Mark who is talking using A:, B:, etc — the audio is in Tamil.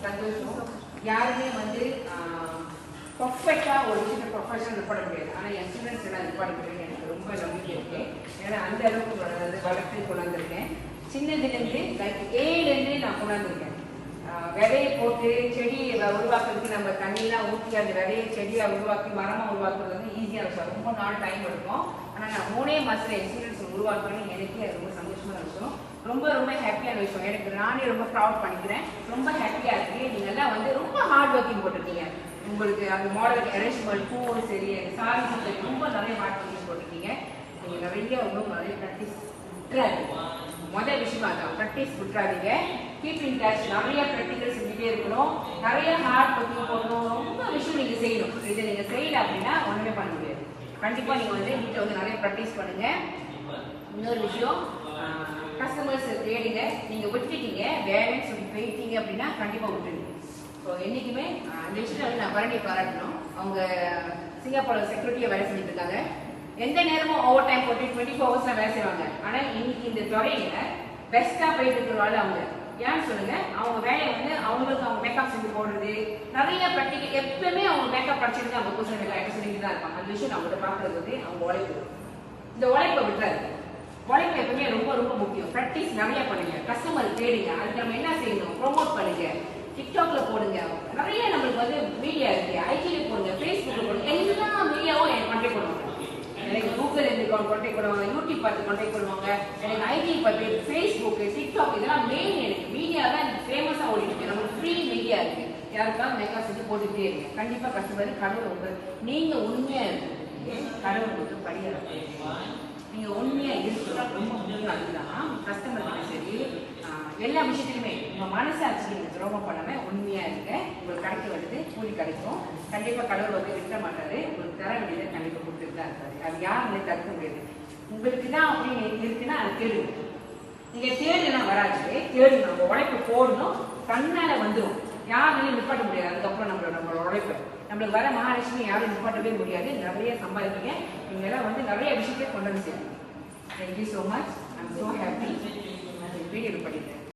A: சந்தோஷம். யாருமே வந்து பர்ஃபெக்டாக ஒரு விஷயத்தை ப்ரொஃபஷனல் இருப்பட முடியாது. ஆனால் என் ஸ்டூடெண்ட்ஸ் எல்லாம் இருப்பாடுறது எனக்கு ரொம்ப நம்பிக்கை இருக்கு. ஏன்னா அந்த அளவுக்கு வளர்த்து கொண்டாந்துருக்கேன். சின்னதுலேருந்து லைக் ஏலேருந்து நான் கொண்டாந்துருக்கேன். விதையை போட்டு செடியை உருவாக்குறதுக்கு நம்ம தண்ணியெலாம் ஊற்றி அந்த விதையை செடியை உருவாக்கி மரமாக உருவாக்குறது வந்து ஈஸியாக இருக்கும். ரொம்ப நாள் டைம் எடுக்கும். ஆனால் நான் 3 மாதத்தில் என் ஸ்டூடெண்ட்ஸ் உருவாக்குறேன்னு எனக்கே அது ரொம்ப சந்தோஷமான விஷயம். ரொம்ப ரொம்ப ஹாப்பியான விஷயம். எனக்கு நானே ரொம்ப ப்ரௌட் பண்ணிக்கிறேன். ரொம்ப ஹாப்பியாக இருக்குது. நீங்கள் எல்லாம் வந்து ரொம்ப ஹார்ட் ஒர்க்கிங் போட்டிருக்கீங்க. உங்களுக்கு அந்த மாடலுக்கு அரேஞ்ச்மெண்ட் பூவும் சரி சாரிஸும் சரி ரொம்ப நிறைய ஹார்ட் ஒர்க்கிங் போட்டிருக்கீங்க. நீங்கள் நிறைய ரொம்ப நிறைய ப்ராக்டிஸ் விட்டுறாதீங்க. முதல் விஷயம் அதான், ப்ராக்டிஸ் விட்டுறாதீங்க. Keep in touch. நிறைய ப்ராக்டிக்கல் செஞ்சுட்டே இருக்கணும். நிறைய ஹார்ட் ஒர்க்கிங் போடணும். ரொம்ப விஷயம் நீங்கள் செய்யணும். இதை நீங்கள் செய்யலை அப்படின்னா ஒன்றுமே பண்ண முடியாது. கண்டிப்பாக நீங்கள் வந்து வீட்டில் வந்து நிறைய ப்ராக்டிஸ் பண்ணுங்கள். இன்னொரு விஷயம், கஸ்டமர்ஸ் தேடுங்க. நீங்கள் விட்டுட்டீங்க வேலைன்னு சொல்லி போயிட்டீங்க அப்படின்னா கண்டிப்பாக விட்டுருங்க. ஸோ என்றைக்குமே அந்த விஷயத்தில் வந்து நான் பரணியை பாராட்டணும். அவங்க சிங்கப்பூரில் செக்யூரிட்டியை வேலை செஞ்சுட்டு இருக்காங்க. எந்த நேரமும் ஓவர் டைம் போட்டு 24 ஹவர்ஸில் வேலை செய்வாங்க. ஆனால் இன்னைக்கு இந்த துறையில் பெஸ்ட்டாக போயிட்டு இருக்கிறவாள் அவங்க. ஏன்னு சொல்லுங்க, அவங்க வேலையை வந்து அவங்களுக்கு அவங்க மேக்கப் செஞ்சு போடுறது நிறைய ப்ராக்டிக்கல். எப்பவுமே அவங்க மேக்கப் படிச்சுட்டு அவங்க புதுசாக மேக்கப் செஞ்சுட்டு தான் இருப்பாங்க. அந்த விஷயம் அவங்கள்ட்ட பார்க்குறது வந்து அவங்க உழைப்பு. இந்த உழைப்பை விட்டுறாரு. உழைப்பு எப்பவுமே ரொம்ப ரொம்ப முக்கியம். ப்ராக்டிஸ் நிறைய பண்ணுங்க. கஸ்டமர் தேடுங்க. அதுக்கு நம்ம என்ன செய்யணும், ப்ரொமோட் பண்ணுங்க. டிக்டாக்ல போடுங்க. நிறைய நம்மளுக்கு வந்து மீடியா இருக்கு. ஐடில போடுங்க, ஃபேஸ்புக்ல போடுங்க. எல்லா மீடியாவும் எனக்கு கான்டாக்ட் பண்ணுவாங்க. எனக்கு கூகுள் இருந்து கான்டாக்ட் பண்ணுவாங்க, யூடியூப் பார்த்து கான்டாக்ட் பண்ணுவாங்க. எனக்கு ஐடி பார்த்து ஃபேஸ்புக், டிக்டாக் இதெல்லாம் மெயின். எனக்கு மீடியா தான் எனக்கு ஃபேமஸாக ஓடிட்டு. நம்மளுக்கு ஃப்ரீ மீடியா இருக்கு. யாருக்காவது மேக்கப் செஞ்சு போட்டுக்கிட்டே இருங்க. கண்டிப்பாக கஸ்டமர் கடவுள் உங்கள் நீங்கள் உண்மையாக இருக்கு. கடவுள் உங்களுக்கு படியாது. நீங்கள் உண்மையாக இருக்கிறது ரொம்ப முக்கியம். அதுதான் கஸ்டமர் சரி எல்லா விஷயத்துலையுமே உங்கள் மனசாட்சி நீங்கள் துரோகம் பண்ணாமல் உண்மையாக இருக்க. உங்களுக்கு கிடைக்க வருது, கூலி கிடைக்கும். கண்டிப்பாக கடவுள் வந்து விட்ட மாட்டாரு. உங்களுக்கு தர வேண்டியதை கண்டிப்பாக கொடுத்துட்டு தான் இருக்காரு. அது யாருமே தடுக்க முடியாது. உங்களுக்கு தான் அப்படின்னு இருக்குன்னா அது தேடுங்க. நீங்கள் தேடுனா வராது. தேடணும். நம்ம உழைப்பு போடணும். தன்னால் வந்துடும். யாருமே நிப்பாட்ட முடியாது. அதுக்கப்புறம் நம்மளோட உழைப்பு நம்மளுக்கு வர மகாலட்சுமி யாரும் நிப்பாட்டவே முடியாது. நிறைய சம்பாதிப்பீங்க. நீங்கள் எல்லாம் வந்து நிறைய விஷயத்தை கொண்டு வந்து சேருங்க. Thank you so much. I'm so happy. Video பண்ணிட்டேன்.